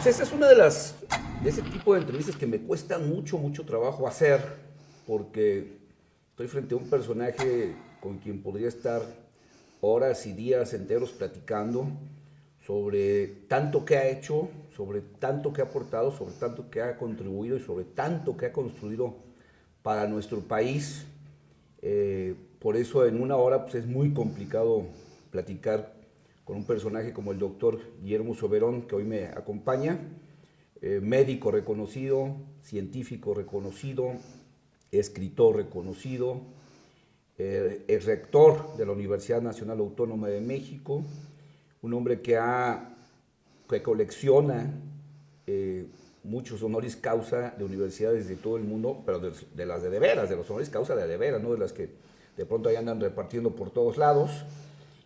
Pues esta es una de ese tipo de entrevistas que me cuesta mucho, mucho trabajo hacer, porque estoy frente a un personaje con quien podría estar horas y días enteros platicando sobre tanto que ha hecho, sobre tanto que ha aportado, sobre tanto que ha contribuido y sobre tanto que ha construido para nuestro país. Por eso en una hora pues, es muy complicado platicar con un personaje como el doctor Guillermo Soberón, que hoy me acompaña, médico reconocido, científico reconocido, escritor reconocido, es rector de la Universidad Nacional Autónoma de México, un hombre que colecciona muchos honoris causa de universidades de todo el mundo, pero de las de veras, de los honoris causa de veras, no de las que de pronto ahí andan repartiendo por todos lados,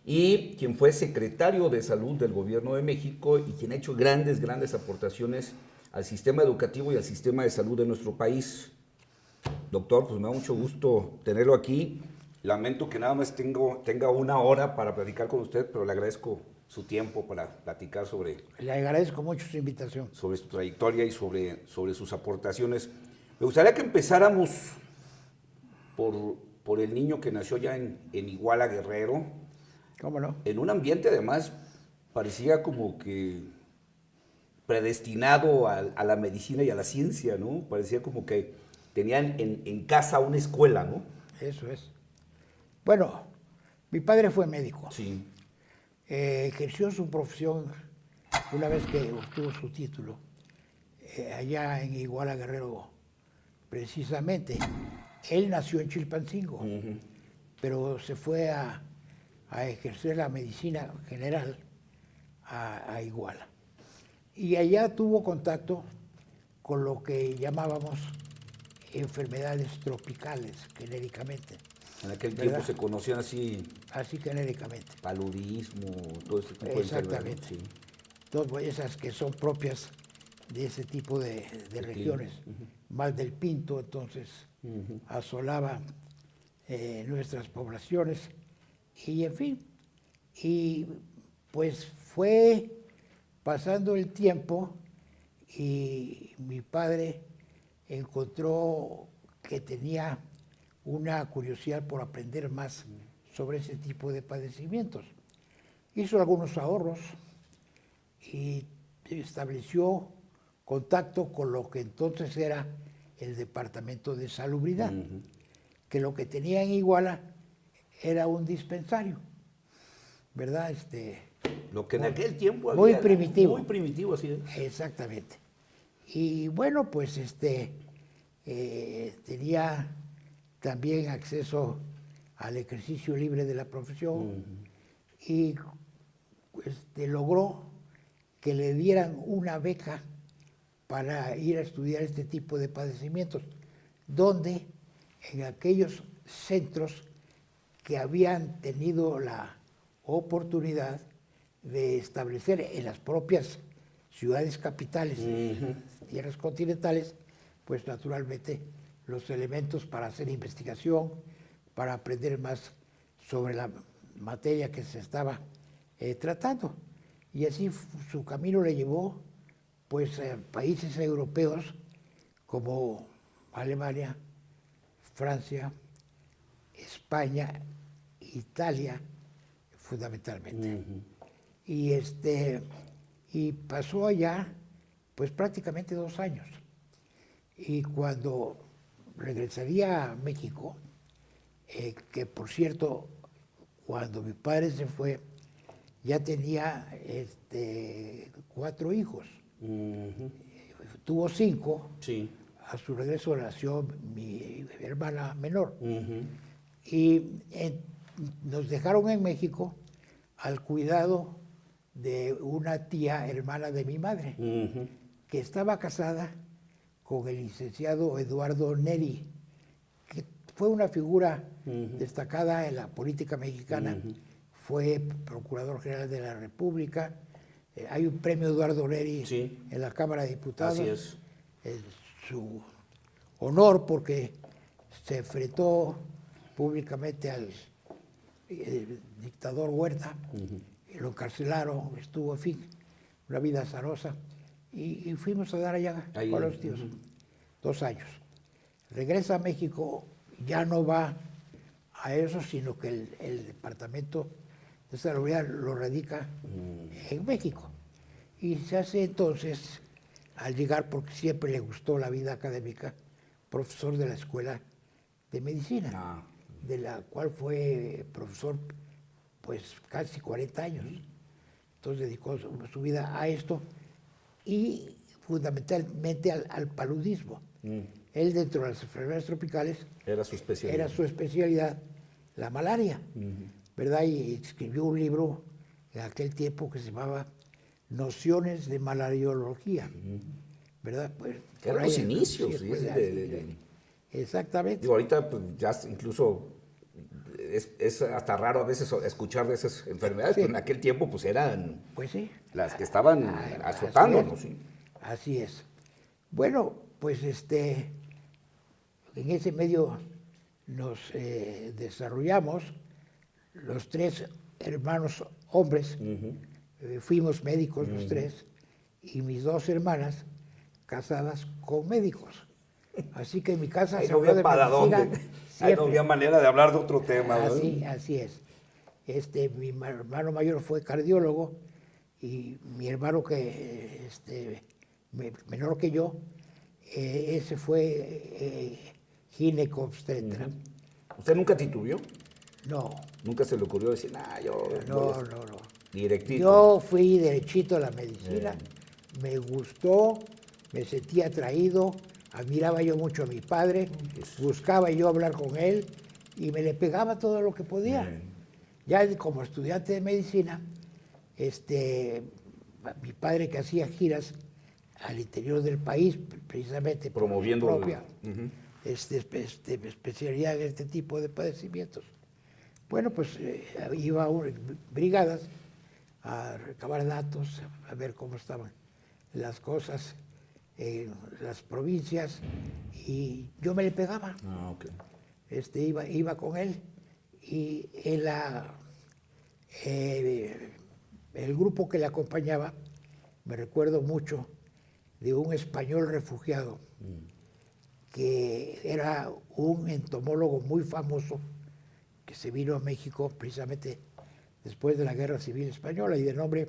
y quien fue secretario de Salud del Gobierno de México y quien ha hecho grandes, grandes aportaciones al sistema educativo y al sistema de salud de nuestro país. Doctor, pues me da mucho gusto tenerlo aquí. Lamento que nada más tenga una hora para platicar con usted, pero le agradezco su tiempo para platicar Le agradezco mucho su invitación. sobre su trayectoria y sobre sus aportaciones. Me gustaría que empezáramos por el niño que nació ya en Iguala, Guerrero. ¿Cómo no? En un ambiente además parecía como que predestinado a la medicina y a la ciencia, ¿no? Parecía como que tenían en casa una escuela, ¿no? Eso es. Bueno, mi padre fue médico. Sí. Ejerció su profesión una vez que obtuvo su título, allá en Iguala Guerrero, precisamente. Él nació en Chilpancingo, pero se fue a ejercer la medicina general a Iguala. Y allá tuvo contacto con lo que llamábamos enfermedades tropicales, genéricamente. En aquel ¿verdad? tiempo se conocían así Así genéricamente. paludismo, todo ese tipo de enfermedades. Exactamente. Todas esas que son propias de ese tipo de regiones. Mal del Pinto, entonces, asolaba nuestras poblaciones. Y en fin, y pues fue pasando el tiempo y mi padre encontró que tenía una curiosidad por aprender más sobre ese tipo de padecimientos. Hizo algunos ahorros y estableció contacto con lo que entonces era el Departamento de Salubridad, que lo que tenía en Iguala era un dispensario, ¿verdad? Lo que en aquel tiempo muy había, primitivo. Muy primitivo, así es. Exactamente. Y bueno, pues tenía también acceso al ejercicio libre de la profesión y logró que le dieran una beca para ir a estudiar este tipo de padecimientos, donde en aquellos centros que habían tenido la oportunidad de establecer en las propias ciudades capitales, tierras continentales, pues naturalmente los elementos para hacer investigación, para aprender más sobre la materia que se estaba tratando. Y así su camino le llevó pues a países europeos como Alemania, Francia, España, Italia, fundamentalmente. Y pasó allá pues prácticamente 2 años. Y cuando regresaría a México, que por cierto, cuando mi padre se fue, ya tenía 4 hijos. Tuvo 5. Sí. A su regreso nació mi hermana menor. Y nos dejaron en México al cuidado de una tía hermana de mi madre, que estaba casada con el licenciado Eduardo Neri, que fue una figura destacada en la política mexicana, fue Procurador General de la República, hay un premio Eduardo Neri en la Cámara de Diputados. Así es. Su honor porque se enfrentó públicamente al dictador Huerta, y lo encarcelaron, estuvo, en fin, una vida azarosa. y fuimos a dar allá Ahí, con los tíos. 2 años. Regresa a México, ya no va a eso, sino que el departamento de seguridad lo radica en México. Y se hace entonces, al llegar, porque siempre le gustó la vida académica, profesor de la Escuela de Medicina, de la cual fue profesor pues casi 40 años. Entonces dedicó su vida a esto y fundamentalmente al paludismo. Él, dentro de las enfermedades tropicales, era su especialidad. Era su especialidad la malaria, ¿verdad? Y escribió un libro en aquel tiempo que se llamaba Nociones de malariología, ¿verdad? Pues, eran los inicios, sí, exactamente. Digo, ahorita pues, ya incluso es hasta raro a veces escuchar de esas enfermedades, pero en aquel tiempo pues eran las que estaban azotándonos. ¿Sí? Así es. Bueno, pues en ese medio nos desarrollamos, los 3 hermanos hombres, fuimos médicos los 3, y mis 2 hermanas casadas con médicos. Así que en mi casa ahí se no habló de para medicina. Dónde. Ahí no había manera de hablar de otro tema. Así es. Mi hermano mayor fue cardiólogo y mi hermano que menor que yo, ese fue gineco-obstetra. ¿Usted nunca titubeó? No. ¿Nunca se le ocurrió decir, yo... No. Directito. Yo fui derechito a la medicina, me gustó, me sentía atraído, admiraba yo mucho a mi padre, buscaba yo hablar con él y me le pegaba todo lo que podía. Ya como estudiante de medicina, mi padre, que hacía giras al interior del país, precisamente promoviendo por su propia especialidad en este tipo de padecimientos. Bueno, pues iba a brigadas a recabar datos, a ver cómo estaban las cosas en las provincias, y yo me le pegaba. Iba con él, y el grupo que le acompañaba, me recuerdo mucho de un español refugiado, que era un entomólogo muy famoso, que se vino a México precisamente después de la Guerra Civil Española, y de nombre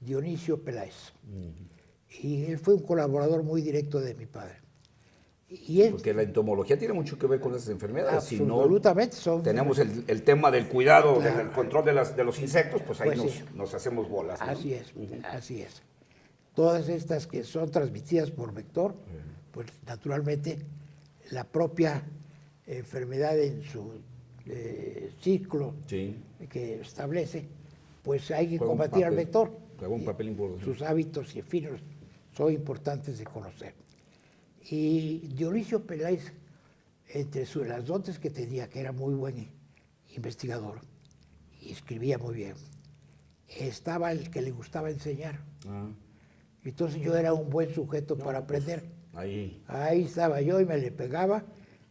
Dionisio Peláez. Y él fue un colaborador muy directo de mi padre. Porque la entomología tiene mucho que ver con esas enfermedades. Absolutamente. Si no tenemos el tema del cuidado, del control de los insectos, pues ahí nos hacemos bolas, ¿no? Así es, así es. Todas estas que son transmitidas por vector, pues naturalmente la propia enfermedad en su ciclo que establece, pues hay que combatir al vector. Juega un papel importante. Sus hábitos y finos son importantes de conocer. Y Dionisio Peláez, entre las dotes que tenía, que era muy buen investigador y escribía muy bien, estaba el que le gustaba enseñar. Entonces yo era un buen sujeto para aprender. Ahí estaba yo y me le pegaba,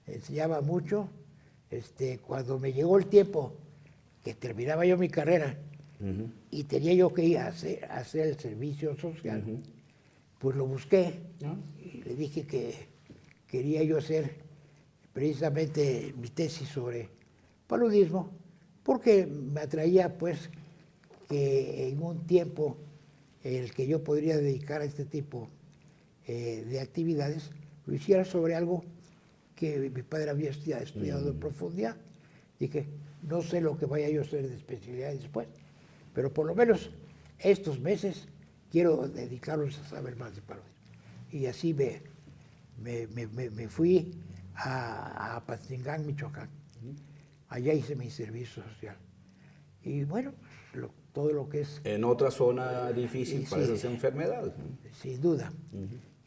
enseñaba mucho. Cuando me llegó el tiempo que terminaba yo mi carrera y tenía yo que ir a hacer el servicio social, pues lo busqué y le dije que quería yo hacer precisamente mi tesis sobre paludismo, porque me atraía pues que en un tiempo en el que yo podría dedicar a este tipo de actividades, lo hiciera sobre algo que mi padre había estudiado en profundidad. Dije, no sé lo que vaya yo a hacer de especialidad después, pero por lo menos estos meses quiero dedicarlos a saber más de paludismo. Y así me fui a Apatzingán, Michoacán. Allá hice mi servicio social. Y bueno, todo lo que es... En otra zona difícil para esas enfermedades. Sin duda.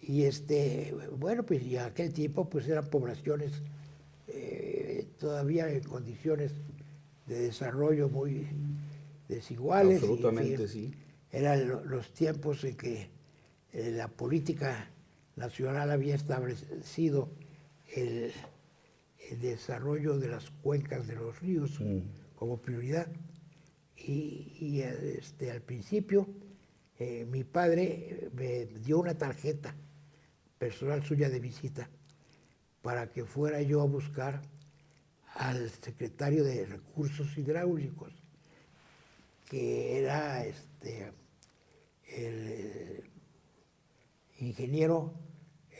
Y bueno, pues y aquel tiempo pues eran poblaciones todavía en condiciones de desarrollo muy desiguales. Absolutamente, y, sí. Eran los tiempos en que la política nacional había establecido el desarrollo de las cuencas de los ríos como prioridad. Y al principio Mi padre me dio una tarjeta personal suya de visita para que fuera yo a buscar al secretario de Recursos Hidráulicos, que era el ingeniero,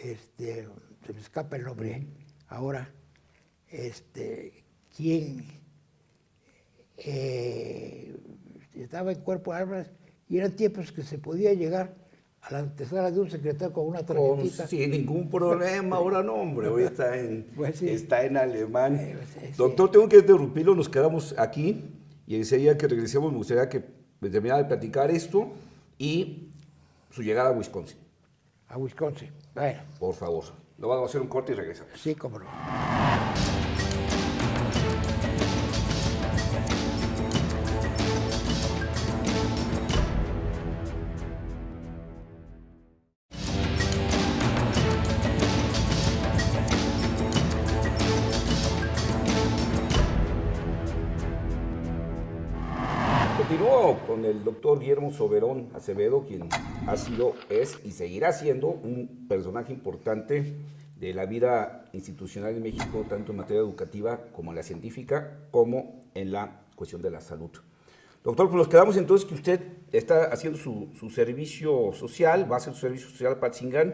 se me escapa el nombre ahora, quien estaba en Cuerpo de Armas, y eran tiempos que se podía llegar a la antesala de un secretario con una tarjetita. Sin ningún problema, ahora no, hombre, hoy está en, Pues sí. está en alemán. Sí. Doctor, tengo que interrumpirlo, nos quedamos aquí y enseguida que regresemos me gustaría que me terminara de platicar esto y su llegada a Wisconsin. A Wisconsin. Bueno. Por favor, lo vamos a hacer un corte y regresamos. Sí, cómo no. Continúo con el doctor Guillermo Soberón Acevedo, quien ha sido, es y seguirá siendo un personaje importante de la vida institucional en México, tanto en materia educativa como en la científica, como en la cuestión de la salud. Doctor, pues nos quedamos entonces que usted está haciendo su servicio social, va a hacer su servicio social a Patzingán,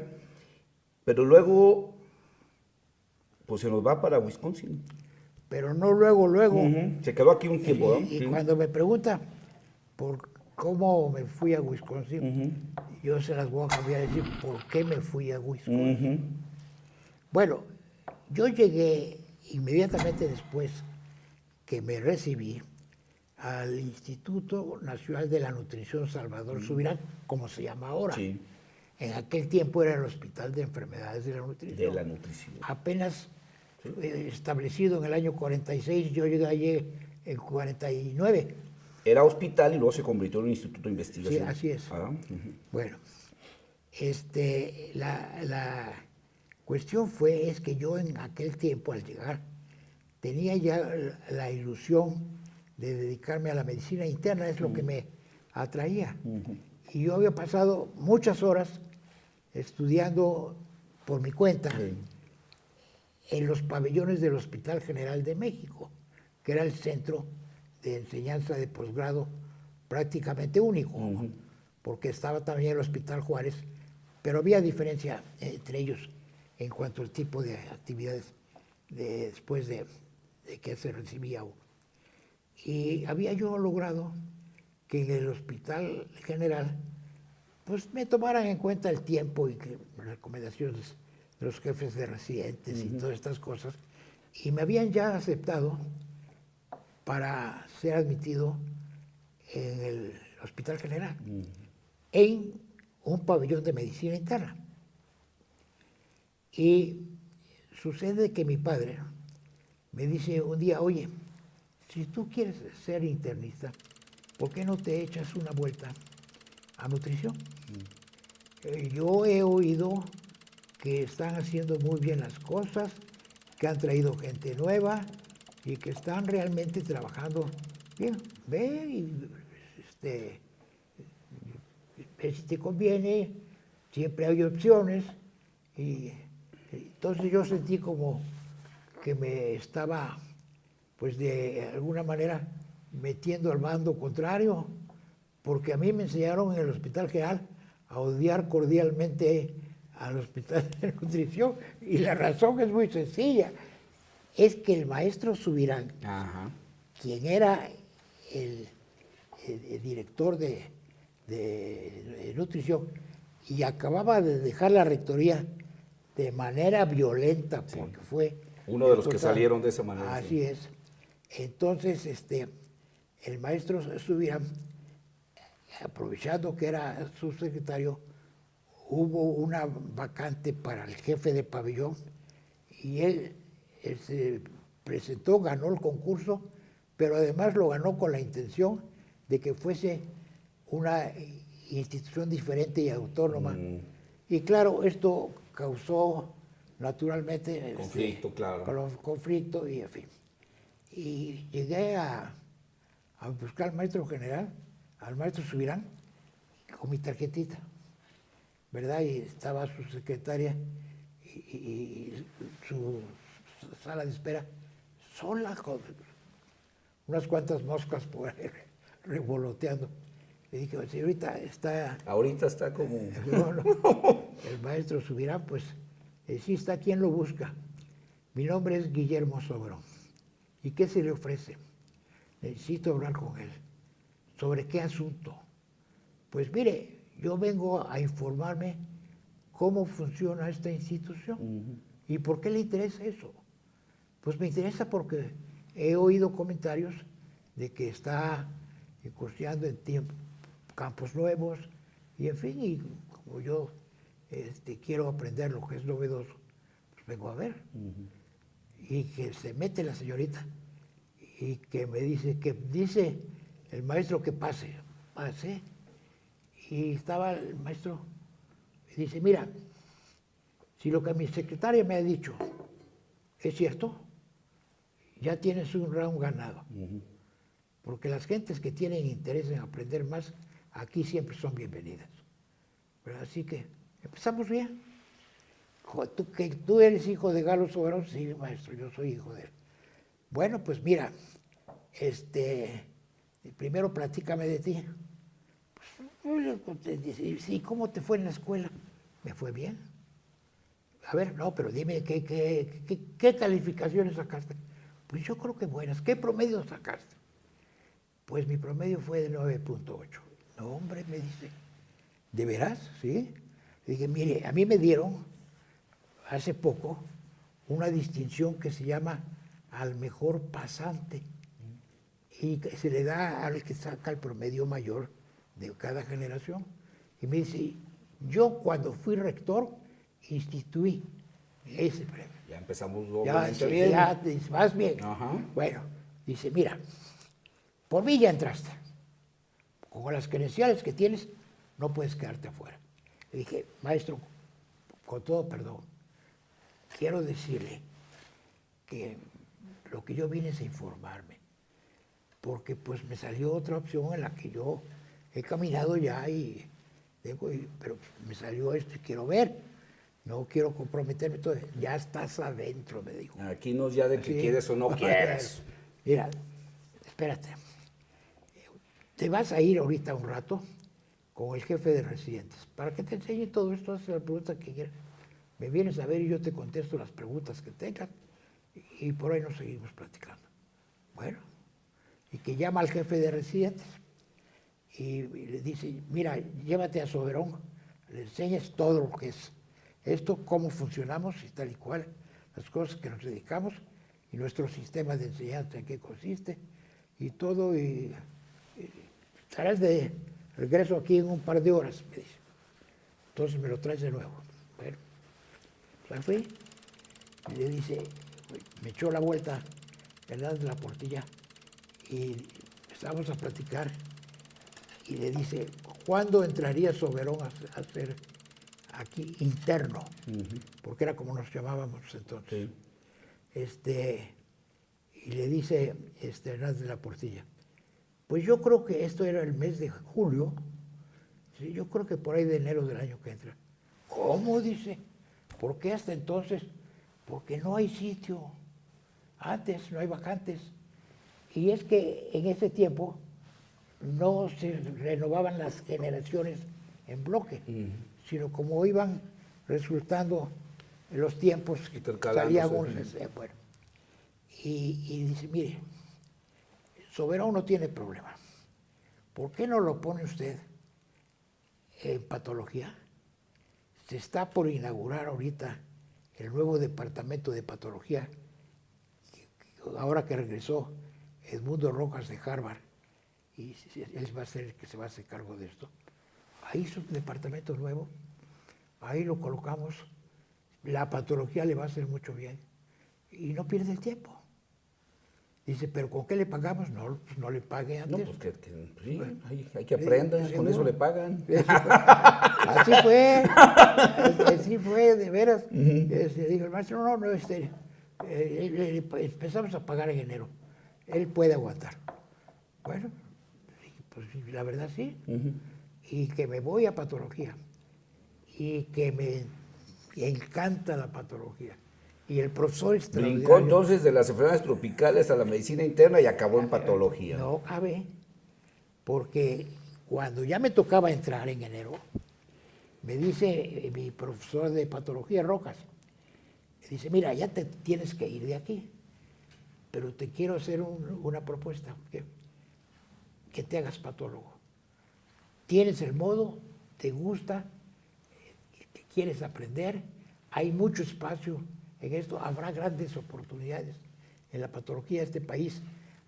pero luego pues se nos va para Wisconsin. Pero no luego. Se quedó aquí un tiempo, ¿no? Y cuando me pregunta por cómo me fui a Wisconsin, yo se las voy a cambiar a decir por qué me fui a Wisconsin. Bueno, yo llegué inmediatamente después que me recibí al Instituto Nacional de la Nutrición Salvador Subirán, como se llama ahora. Sí. En aquel tiempo era el Hospital de Enfermedades de la Nutrición. De la nutrición. Apenas establecido en el año 46, yo llegué allí en 49. Era hospital y luego se convirtió en un instituto de investigación. Sí, así es. Bueno, la cuestión es que yo en aquel tiempo, al llegar, tenía ya la ilusión de dedicarme a la medicina interna, es lo que me atraía. Y yo había pasado muchas horas estudiando por mi cuenta en los pabellones del Hospital General de México, que era el centro de enseñanza de posgrado prácticamente único, porque estaba también el Hospital Juárez, pero había diferencia entre ellos en cuanto al tipo de actividades después de que se recibía. Y había yo logrado que en el Hospital General pues me tomaran en cuenta el tiempo y que recomendaciones de los jefes de residentes y todas estas cosas, y me habían ya aceptado para ser admitido en el Hospital General, en un pabellón de medicina interna. Y sucede que mi padre me dice un día, oye, si tú quieres ser internista, ¿por qué no te echas una vuelta a nutrición? Yo he oído que están haciendo muy bien las cosas, que han traído gente nueva y que están realmente trabajando bien. Ve y ve si te conviene, siempre hay opciones. Y entonces yo sentí como que me estaba, pues de alguna manera, metiendo al bando contrario, porque a mí me enseñaron en el Hospital General a odiar cordialmente al Hospital de Nutrición, y la razón es muy sencilla, es que el maestro Subirán, quien era el director de nutrición, y acababa de dejar la rectoría de manera violenta, porque fue uno de los que salieron de esa manera. Así es. Entonces, el maestro Subirán, aprovechando que era subsecretario, hubo una vacante para el jefe de pabellón y él se presentó, ganó el concurso, pero además lo ganó con la intención de que fuese una institución diferente y autónoma. Y claro, esto causó naturalmente conflicto, conflicto y en fin. Y llegué a buscar al maestro general, al maestro Subirán, con mi tarjetita, ¿verdad? Y estaba su secretaria y su sala de espera sola, con unas cuantas moscas por ahí revoloteando. Le dije, señorita, está... Ahorita está como... No, no, el maestro Subirán, pues, sí está, ¿quién lo busca? Mi nombre es Guillermo Soberón. ¿Y qué se le ofrece? Necesito hablar con él. ¿Sobre qué asunto? Pues mire, yo vengo a informarme cómo funciona esta institución. ¿Y por qué le interesa eso? Pues me interesa porque he oído comentarios de que está incursionando en campos nuevos y en fin, y como yo quiero aprender lo que es novedoso, pues vengo a ver. Y que se mete la señorita y que me dice el maestro que pase. Pasé y estaba el maestro y dice, mira, si lo que mi secretaria me ha dicho es cierto, ya tienes un round ganado. Porque las gentes que tienen interés en aprender más, aquí siempre son bienvenidas. Pero así que empezamos bien. ¿Tú eres hijo de Galo Soberón? Sí, maestro, yo soy hijo de él. Bueno, pues mira, primero platícame de ti. Pues, sí, ¿cómo te fue en la escuela? Me fue bien. A ver, no, pero dime, ¿qué calificaciones sacaste? Pues yo creo que buenas. ¿Qué promedio sacaste? Pues mi promedio fue de 9.8. No, hombre, me dice, ¿de veras? Sí. Le dije, mire, a mí me dieron hace poco una distinción que se llama al mejor pasante y que se le da al que saca el promedio mayor de cada generación. Y me dice, yo cuando fui rector instituí ese premio. Ya empezamos doblemente bien. Ya vas bien. Ajá. Bueno, dice, mira, por mí ya entraste. Con las credenciales que tienes, no puedes quedarte afuera. Le dije, maestro, con todo perdón, quiero decirle que lo que yo vine es a informarme, porque pues me salió otra opción en la que yo he caminado ya pero me salió esto y quiero ver, no quiero comprometerme todo. Ya estás adentro, me dijo. Aquí no es ya de que quieres o no quieres. Mira, espérate, te vas a ir ahorita un rato con el jefe de residentes para que te enseñe todo esto, haces la pregunta que quieras. Me vienes a ver y yo te contesto las preguntas que tengas y por ahí nos seguimos platicando. Bueno, y que llama al jefe de residentes y le dice, mira, llévate a Soberón, le enseñas todo lo que es esto, cómo funcionamos y tal y cual, las cosas que nos dedicamos y nuestro sistema de enseñanza, en qué consiste y todo, y estarás de regreso aquí en un par de horas, me dice. Entonces me lo traes de nuevo. Bueno, pues fui y le dice, me echó la vuelta Hernández de la Portilla y empezamos a platicar y le dice, ¿cuándo entraría Soberón a ser aquí interno? Porque era como nos llamábamos entonces. Y le dice Hernández de la Portilla, pues yo creo que esto era el mes de julio, sí, yo creo que por ahí de enero del año que entra. ¿Cómo? Dice, ¿por qué hasta entonces? Porque no hay sitio, antes no hay vacantes. Y es que en ese tiempo no se renovaban las generaciones en bloque, sino como iban resultando los tiempos, salían unos, bueno. Y dice, mire, Soberón no tiene problema. ¿Por qué no lo pone usted en patología? Se está por inaugurar ahorita el nuevo departamento de patología, ahora que regresó Edmundo Rojas de Harvard, y él va a ser el que se va a hacer cargo de esto. Ahí es un departamento nuevo, ahí lo colocamos, la patología le va a hacer mucho bien y no pierde el tiempo. Dice, ¿pero con qué le pagamos? No, pues no le pague antes. No, pues sí, bueno, hay que aprender, con eso le pagan. Así fue, de veras. Dijo el maestro, no, empezamos a pagar en enero. Él puede aguantar. Bueno, pues la verdad sí. y que me voy a patología y que me encanta la patología. Y el profesor extraordinario... Brincó entonces de las enfermedades tropicales a la medicina interna y acabó en patología. No cabe, porque cuando ya me tocaba entrar en enero, me dice mi profesor de patología, Rojas, me dice, mira, ya te tienes que ir de aquí, pero te quiero hacer una propuesta, que te hagas patólogo. Tienes el modo, te gusta, quieres aprender, hay mucho espacio en esto, habrá grandes oportunidades en la patología. Este país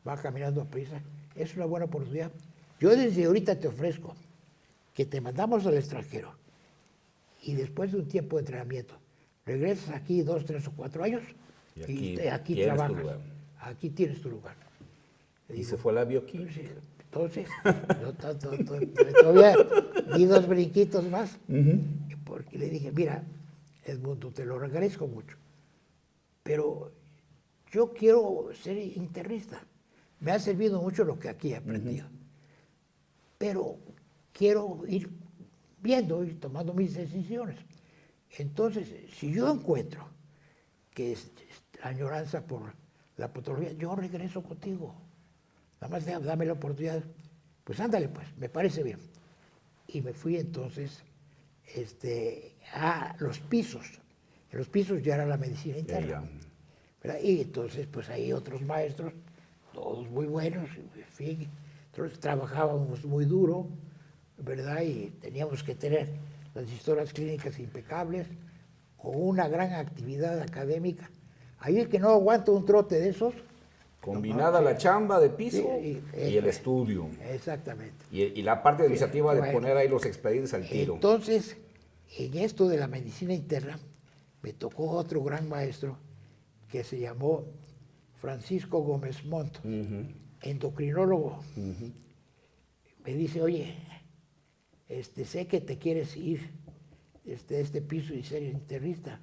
va caminando a prisa, es una buena oportunidad. Yo desde ahorita te ofrezco que te mandamos al extranjero y después de un tiempo de entrenamiento regresas aquí 2, 3 o 4 años y aquí trabajas. Aquí tienes tu lugar. ¿Y se fue a la bioquímica? Entonces, yo todavía di 2 brinquitos más, porque le dije, mira, Edmundo, te lo agradezco mucho, pero yo quiero ser internista. Me ha servido mucho lo que aquí he aprendido, pero quiero ir viendo y tomando mis decisiones. Entonces, si yo encuentro que es añoranza por la patología, yo regreso contigo. Nada más dame la oportunidad. Pues ándale, pues, me parece bien. Y me fui entonces a los pisos. En los pisos ya era la medicina interna. ¿Verdad? Y entonces, pues ahí otros maestros, todos muy buenos, en fin. Entonces trabajábamos muy duro, ¿verdad? Y teníamos que tener las historias clínicas impecables, con una gran actividad académica. Ahí el que no aguanta un trote de esos... Combinada la chamba de piso y el estudio. Exactamente. Y la parte administrativa de poner ahí los expedientes al tiro. Entonces, en esto de la medicina interna, me tocó otro gran maestro que se llamó Francisco Gómez Montt, endocrinólogo. Me dice, oye, sé que te quieres ir de este piso y ser internista.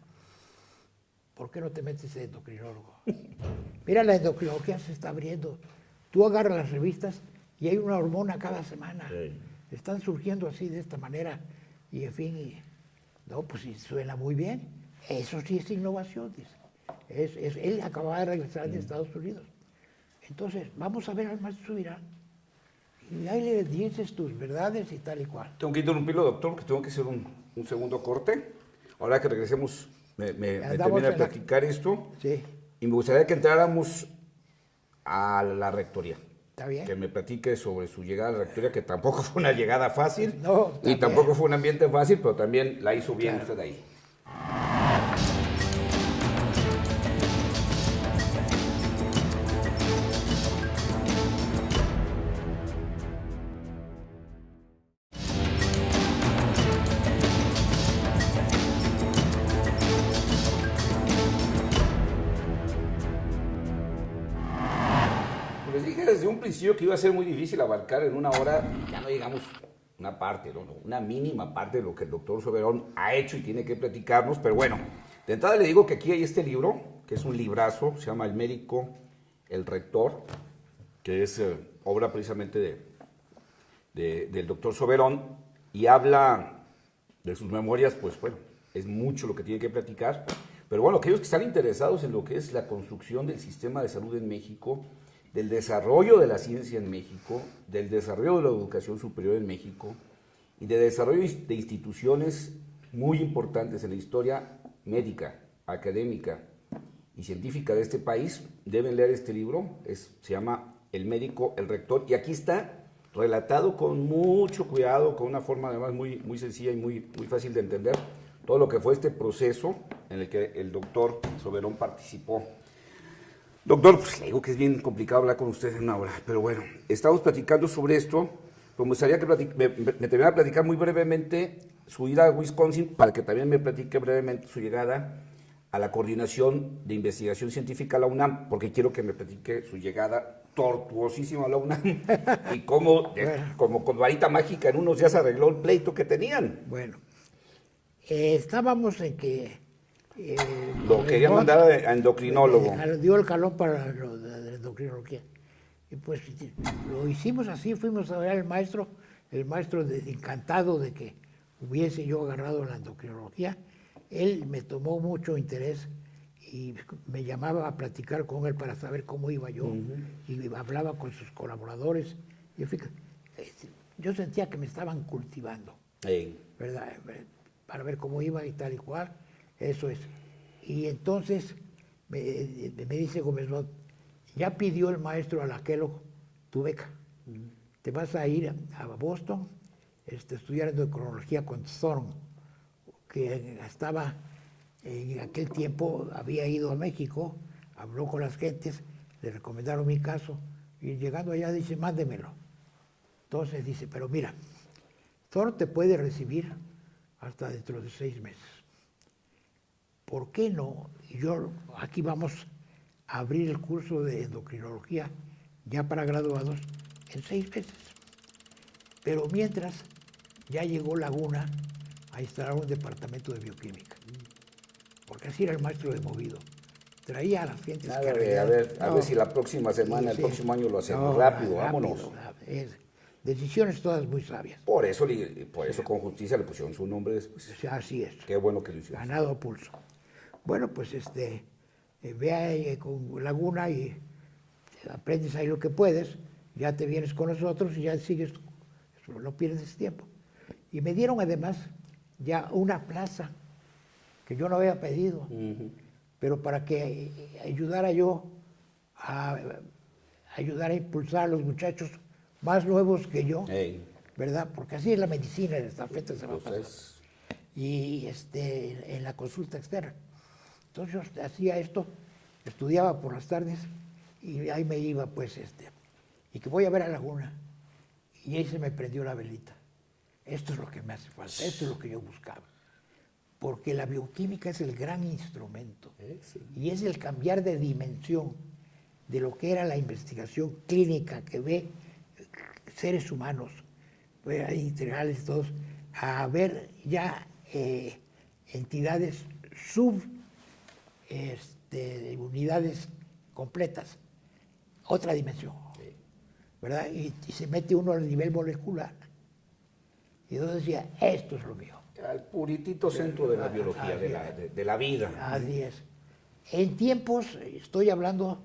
¿Por qué no te metes de endocrinólogo? Mira, la endocrinología se está abriendo. Tú agarras las revistas y hay una hormona cada semana. Sí. Están surgiendo así, de esta manera. Y en fin, no, pues sí, suena muy bien. Eso sí es innovación, dice. Él acababa de regresar de Estados Unidos. Entonces, vamos a ver al maestro Subirán. Y ahí le dices tus verdades y tal y cual. Tengo que interrumpirlo, doctor, que tengo que hacer un segundo corte. Ahora que regresemos, me termina de platicar esto. Sí. Y me gustaría que entráramos a la rectoría. ¿Está bien? Que me platique sobre su llegada a la rectoría, que tampoco fue una llegada fácil. No, y tampoco fue un ambiente fácil, pero también la hizo bien usted ahí. Les dije desde un principio que iba a ser muy difícil abarcar en una hora, ya no digamos una parte, no, una mínima parte de lo que el doctor Soberón ha hecho y tiene que platicarnos, pero bueno, de entrada le digo que aquí hay este libro, que es un librazo, se llama El médico, el rector, que es obra precisamente del doctor Soberón, y habla de sus memorias, pues bueno, es mucho lo que tiene que platicar, pero bueno, aquellos que están interesados en lo que es la construcción del sistema de salud en México, del desarrollo de la ciencia en México, del desarrollo de la educación superior en México y de desarrollo de instituciones muy importantes en la historia médica, académica y científica de este país, deben leer este libro, se llama El médico, el rector, y aquí está relatado con mucho cuidado, con una forma además muy sencilla y muy fácil de entender, todo lo que fue este proceso en el que el doctor Soberón participó. Doctor, pues le digo que es bien complicado hablar con usted en una hora, pero bueno, estamos platicando sobre esto, pero me gustaría que me terminara de platicar muy brevemente su ida a Wisconsin, para que también me platique brevemente su llegada a la Coordinación de Investigación Científica a la UNAM, porque quiero que me platique su llegada tortuosísima a la UNAM y cómo, como con varita mágica, en unos días arregló el pleito que tenían. Bueno, estábamos en que... lo querían mandar a endocrinólogo. Dio el calón para la endocrinología. Y pues lo hicimos así, fuimos a ver al maestro el maestro encantado de que hubiese yo agarrado la endocrinología. Él me tomó mucho interés y me llamaba a platicar con él para saber cómo iba yo, y hablaba con sus colaboradores. Yo sentía que me estaban cultivando, ¿verdad? Para ver cómo iba y tal y cual, eso es. Y entonces me dice Gómez Modd, ya pidió el maestro Alaquelo tu beca. Te vas a ir a Boston, estudiar endocrinología con Thorne, que estaba en aquel tiempo, había ido a México, habló con las gentes, le recomendaron mi caso, y llegando allá dice, mándemelo. Entonces dice, pero mira, Thorne te puede recibir hasta dentro de 6 meses. ¿Por qué no? Yo, aquí vamos a abrir el curso de endocrinología ya para graduados en 6 meses. Pero mientras, ya llegó Laguna a instalar un departamento de bioquímica. Porque así era el maestro de movido. Traía a las gentes que A ver si la próxima semana, el próximo año lo hacemos. Rápido, vámonos. Decisiones todas muy sabias. Por eso con justicia le pusieron su nombre después. Así es. Qué bueno que lo hicieron. Ganado a pulso. Bueno, pues ve ahí con Laguna y aprendes ahí lo que puedes, ya te vienes con nosotros y ya sigues, no pierdes tiempo. Y me dieron además ya una plaza que yo no había pedido, pero para que ayudara yo a ayudar a impulsar a los muchachos más nuevos que yo, ¿verdad? Porque así es la medicina, en esta fecha se va a pasar. Y en la consulta externa. Entonces yo hacía esto, estudiaba por las tardes y ahí me iba, pues, y que voy a ver a Laguna. Y ahí se me prendió la velita. Esto es lo que me hace falta, esto es lo que yo buscaba. Porque la bioquímica es el gran instrumento y es el cambiar de dimensión de lo que era la investigación clínica que ve seres humanos, integrales todos, a ver ya entidades unidades completas, otra dimensión, ¿verdad? Y se mete uno al nivel molecular. Y yo decía, esto es lo mío. Al puritito centro de la biología, de la vida. Así es. En tiempos, estoy hablando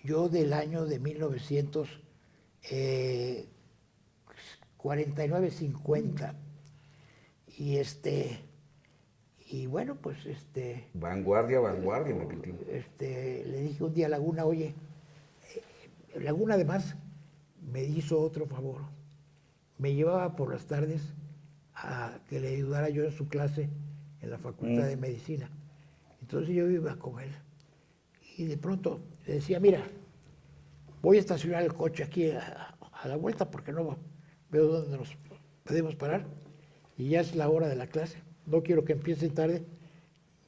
yo del año de 1949-50. Y bueno, pues vanguardia en aquel tiempo. Le dije un día a Laguna, oye, Laguna además me hizo otro favor. Me llevaba por las tardes a que le ayudara yo en su clase en la Facultad de Medicina. Entonces yo iba con él. Y de pronto le decía, mira, voy a estacionar el coche aquí a la vuelta porque no veo dónde nos podemos parar. Y ya es la hora de la clase. No quiero que empiecen tarde.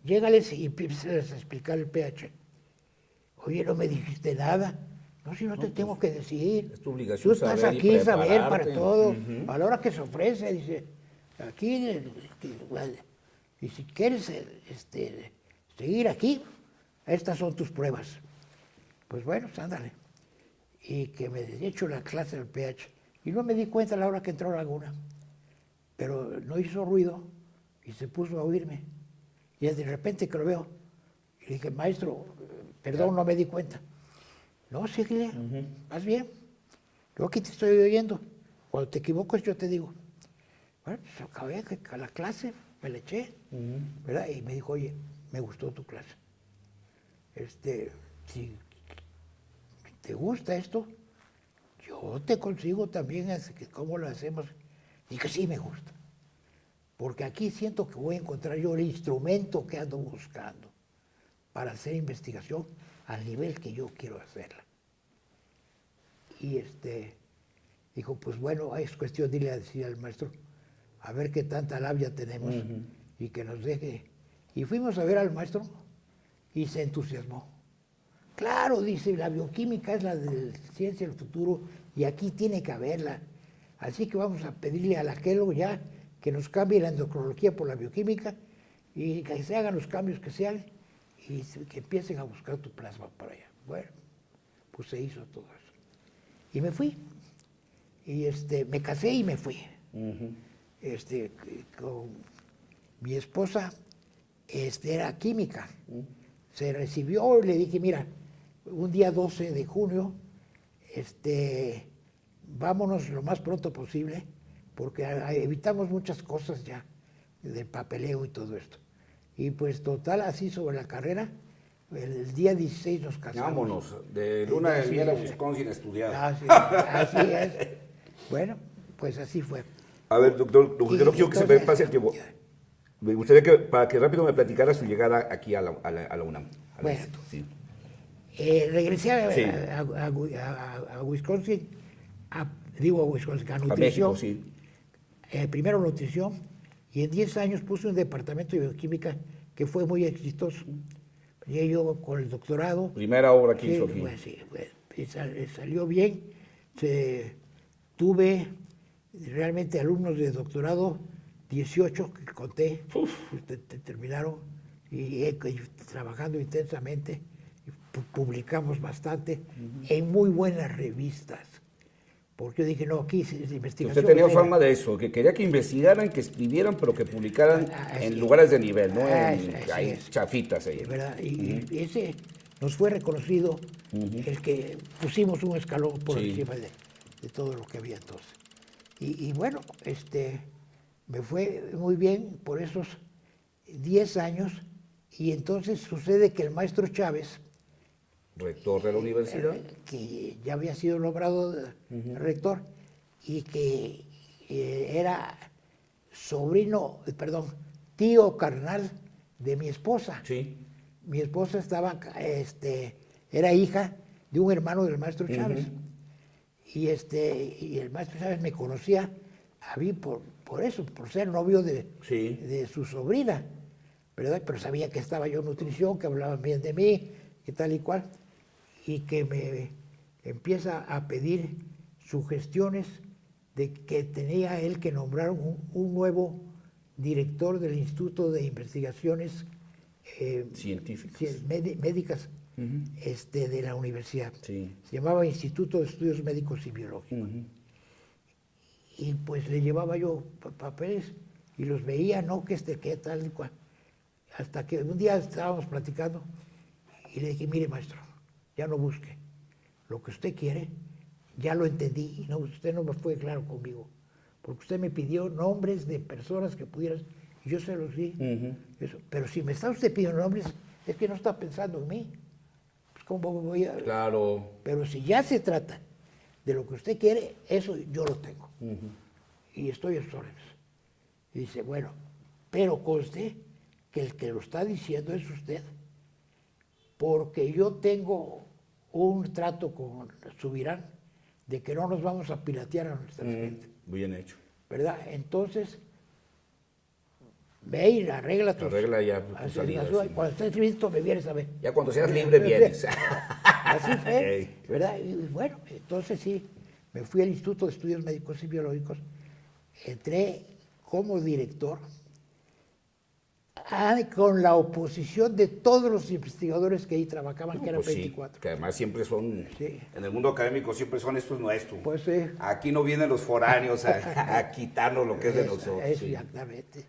Llégales y empieces a explicar el pH. Oye, no me dijiste nada. No, si no te tengo que decir. Es tu obligación. Tú estás aquí, saber para todo. A la hora que se ofrece, dice, aquí, y si quieres seguir aquí, estas son tus pruebas. Pues bueno, ándale. Y que me he hecho la clase del pH. Y no me di cuenta a la hora que entró Laguna. Pero no hizo ruido y se puso a oírme. Y de repente que lo veo, y dije, maestro, perdón, no me di cuenta. No, síguele, vas bien. Yo aquí te estoy oyendo. Cuando te equivocas yo te digo. Bueno, pues acabé la clase, me la eché, ¿verdad? Y me dijo, oye, me gustó tu clase. Si te gusta esto, yo te consigo también cómo lo hacemos. Y que sí me gusta. Porque aquí siento que voy a encontrar yo el instrumento que ando buscando para hacer investigación al nivel que yo quiero hacerla. Y dijo, pues bueno, es cuestión de irle a decir al maestro, a ver qué tanta labia tenemos y que nos deje. Y fuimos a ver al maestro y se entusiasmó. Claro, dice, la bioquímica es la de ciencia del futuro y aquí tiene que haberla. Así que vamos a pedirle a Alaquelo ya que nos cambie la endocrinología por la bioquímica y que se hagan los cambios que sean y que empiecen a buscar tu plasma para allá. Bueno, pues se hizo todo eso. Y me fui. Y me casé y me fui. Con mi esposa, era química. Se recibió y le dije, mira, un día 12 de junio, vámonos lo más pronto posible, porque evitamos muchas cosas ya, del papeleo y todo esto. Y pues total, así sobre la carrera, el día 16 nos casamos. Vámonos, de luna de miel a Wisconsin a estudiar. Así es. Bueno, pues así fue. A ver, doctor, no quiero que se me pase el tiempo. Me gustaría que, para que rápido me platicara su llegada aquí a la UNAM. Bueno, sí. Regresé Sí. a Wisconsin, a nutrición. A México, sí. Primero nutrición, y en 10 años puse un departamento de bioquímica que fue muy exitoso. Llegué yo con el doctorado. Primera obra que hizo aquí. Pues, sí, salió bien. Tuve realmente alumnos de doctorado, 18 que conté, terminaron y trabajando intensamente. Publicamos bastante en muy buenas revistas. Porque yo dije, no, aquí es investigación. Usted tenía fama de eso, que quería que investigaran, que escribieran, pero que publicaran en lugares de nivel, no en chafitas ahí. ¿Verdad? Y ese nos fue reconocido, el que pusimos un escalón por encima de todo lo que había entonces. Y bueno, me fue muy bien por esos 10 años, y entonces sucede que el maestro Chávez, rector de la universidad, que ya había sido nombrado rector y que era tío carnal de mi esposa. Sí. Mi esposa era hija de un hermano del maestro Chávez. Y el maestro Chávez me conocía a mí por eso, por ser novio de su sobrina, ¿verdad? Pero sabía que estaba yo en nutrición, que hablaban bien de mí, que tal y cual, y que me empieza a pedir sugestiones de que tenía él que nombrar un nuevo director del Instituto de Investigaciones científicas, médicas de la universidad. Sí. Se llamaba Instituto de Estudios Médicos y Biológicos. Y pues le llevaba yo papeles y los veía, no, que que tal y cual. Hasta que un día estábamos platicando y le dije, mire maestro, ya no busque. Lo que usted quiere, ya lo entendí. No, usted no me fue claro conmigo. Porque usted me pidió nombres de personas que pudieran, y yo se los di. Eso. Pero si me está usted pidiendo nombres, es que no está pensando en mí. Pues, ¿cómo voy a...? Claro. Pero si ya se trata de lo que usted quiere, eso yo lo tengo. Y estoy en sus órdenes. Y dice, bueno, pero conste que el que lo está diciendo es usted. Porque yo tengo un trato con Subirán de que no nos vamos a piratear a nuestra gente. Bien hecho. ¿Verdad? Entonces, ve y arregla tu ya tu salida. Cuando estés listo, me vienes a ver. Ya cuando seas libre, vienes. Así fue, ¿verdad? Y bueno, entonces sí, me fui al Instituto de Estudios Médicos y Biológicos, entré como director, con la oposición de todos los investigadores que ahí trabajaban, que eran 24. Sí, que además siempre son, en el mundo académico siempre son estos nuestros. Pues sí. Aquí no vienen los foráneos a quitarnos lo que es de nosotros. Exactamente,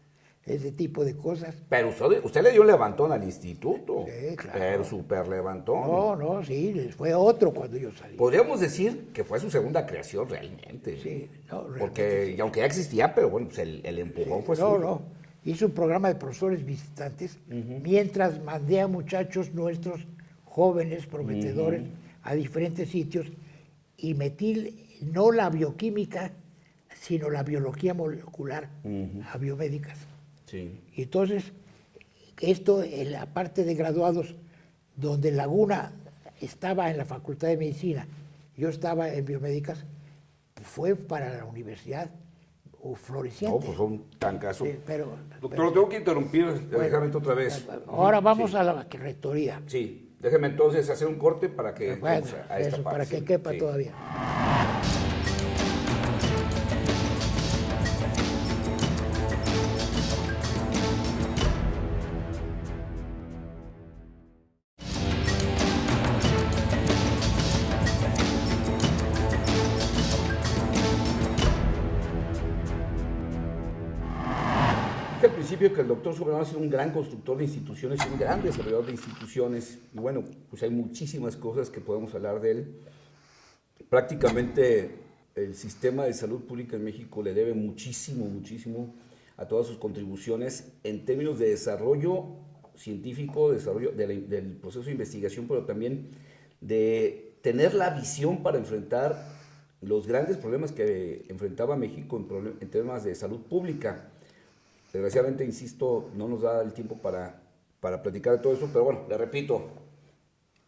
ese tipo de cosas. Pero usted le dio un levantón al instituto. Sí, claro. Pero súper levantón. No, sí, fue otro cuando yo salí. Podríamos decir que fue su segunda creación realmente. Sí, no, realmente porque, sí. y aunque ya existía, pero bueno, pues el empujón fue suyo. No. Hice un programa de profesores visitantes mientras mandé a muchachos nuestros jóvenes, prometedores, a diferentes sitios y metí no la bioquímica, sino la biología molecular a biomédicas. Sí. Y entonces, esto en la parte de graduados, donde Laguna estaba en la Facultad de Medicina, yo estaba en biomédicas, fue para la universidad floreciente. No, pues un tancazo. Sí, Doctor, lo tengo que interrumpir, déjame otra vez. Ahora vamos a la rectoría. Sí, déjeme entonces hacer un corte para que Bueno, a esta eso, parte. para que quepa todavía. principio que el doctor Soberano ha sido un gran constructor de instituciones y un gran desarrollador de instituciones. Y bueno, pues hay muchísimas cosas que podemos hablar de él. Prácticamente el sistema de salud pública en México le debe muchísimo, muchísimo a todas sus contribuciones en términos de desarrollo científico, desarrollo del proceso de investigación, pero también de tener la visión para enfrentar los grandes problemas que enfrentaba México en temas de salud pública. Desgraciadamente, insisto, no nos da el tiempo para platicar de todo eso, pero bueno, le repito,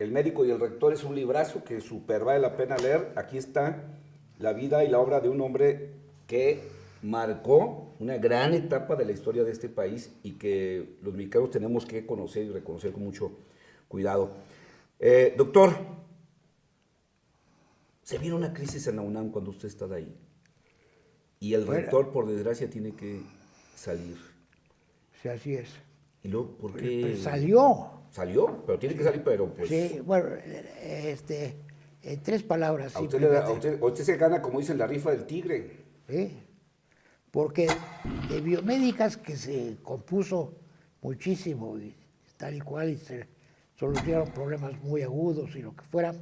El médico y el rector es un librazo que súper vale la pena leer. Aquí está la vida y la obra de un hombre que marcó una gran etapa de la historia de este país y que los mexicanos tenemos que conocer y reconocer con mucho cuidado. Doctor, se viene una crisis en la UNAM cuando usted está de ahí y el rector, por desgracia, tiene que salir. Sí, así es. ¿Y luego por qué? Pues salió. ¿Salió? Pero tiene que salir, pero pues... Sí, bueno, en tres palabras. A usted se gana, como dicen, la rifa del tigre. Sí, porque de biomédicas que se compuso muchísimo, y tal y cual, y se solucionaron problemas muy agudos y lo que fuera,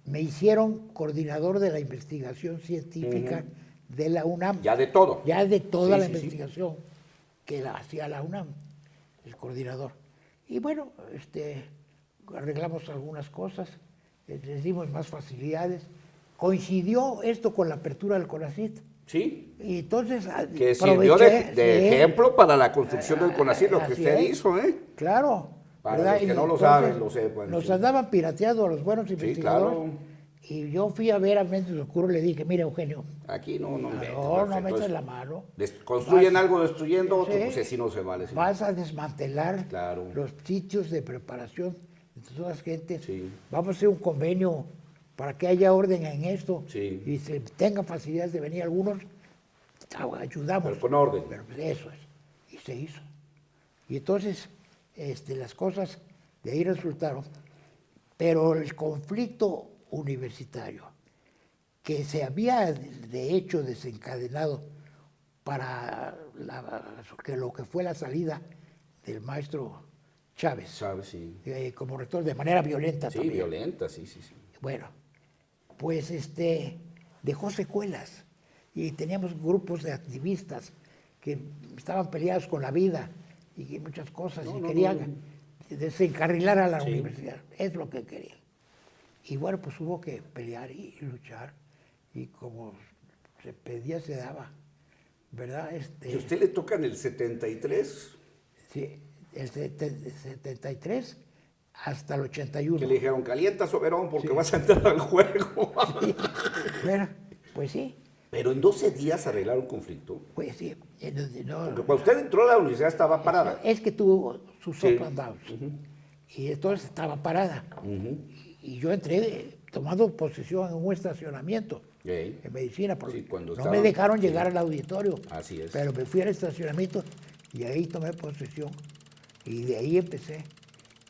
me hicieron coordinador de la investigación científica de la UNAM. Ya de todo. Ya de toda la investigación que la hacía la UNAM, el coordinador. Y bueno, arreglamos algunas cosas, les dimos más facilidades. Coincidió esto con la apertura del CONACYT. Sí. Y entonces que sirvió de ejemplo para la construcción del CONACYT, lo que usted hizo, ¿eh? Claro. Para ¿verdad? los que Y no lo saben, lo sé. Bueno, nos andaban pirateando a los buenos investigadores. Claro. Y yo fui a ver a Méndez Oscuro y le dije, mira, Eugenio, aquí no metas la mano. Construyen algo destruyendo otro, pues así no se vale. Vas a desmantelar Claro. los sitios de preparación de todas las gentes. Sí. Vamos a hacer un convenio para que haya orden en esto Sí. y se tengan facilidades de venir algunos, ayudamos. Pero con orden. Pero eso es. Y se hizo. Y entonces las cosas de ahí resultaron. Pero el conflicto universitario que se había de hecho desencadenado para lo que fue la salida del maestro Chávez, sí. Como rector de manera violenta Sí, también. violenta, sí. Bueno, pues dejó secuelas y teníamos grupos de activistas que estaban peleados con la vida y muchas cosas querían desencarrilar a la universidad, es lo que querían. Y bueno, pues hubo que pelear y luchar y como se pedía se daba, ¿verdad? ¿Y a usted le toca en el 73? Sí, el 73 hasta el 81. Que le dijeron, calienta Soberón porque vas a entrar al juego. Sí. Bueno, pues sí. Pero en 12 días arreglaron un conflicto. Pues sí. Porque cuando usted entró a la universidad estaba parada. Es que tuvo sus up and downs. Y entonces estaba parada. Y yo entré tomando posesión en un estacionamiento en medicina, porque no me dejaron llegar al auditorio. Así es. Pero me fui al estacionamiento y ahí tomé posesión. Y de ahí empecé.